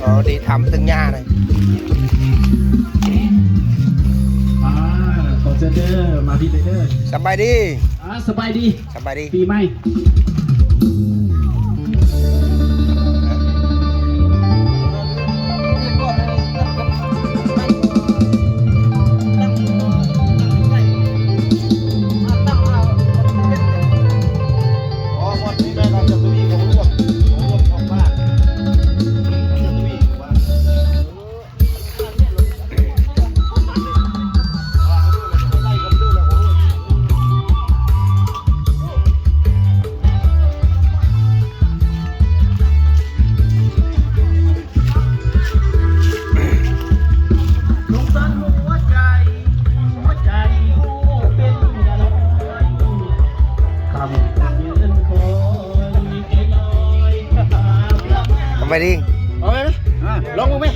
อ๋อดีทำตึงหญ้าเลยขอเจอเด้อมาพี่เด้อสบายดีสบายดีสบายดีปีใหม่สบายดีเอาไหมลองมั้ย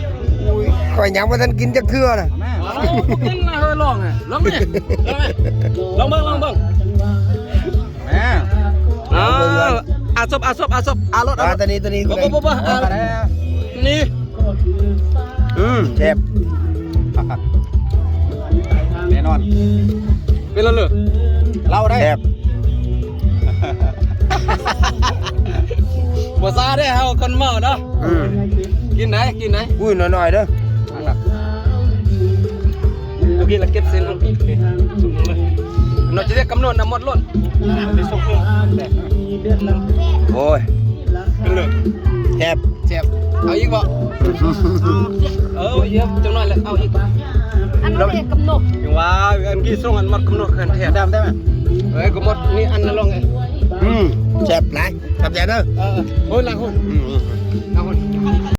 ข่อยยังไม่ทันกินจักเทื่อนะกินนะเฮ้ยลองไงลองไหมลองเบิ่งแม่อาซบอารถตัวนี้บ่นี่เจ็บแน่นอนเป็นแล้วเหรอเล่าได้เจ็บบ่ซาได้เฮาคนเมาเนาะกินไหนอุ้ยหน่อยเด้อเมื่อกี้เราเก็บเส้นลงนี่สุ่มลงเลยเราจะได้กำหนดน้ำหมดล้นไปส่งลงโอ้ยเป็นเลยเจ็บเอาอีกบ่เยี่ยมจังหน่อยเลยเอาอีกอันนั้นเรียกกำหนดอย่างว่าอันกี้ส่งอันหมดกำหนดกันแทนได้ไหมก็หมดนี่อันนั้นลงไงเจ็บไรทำใจเด้อโอ้ยหลังหุ่น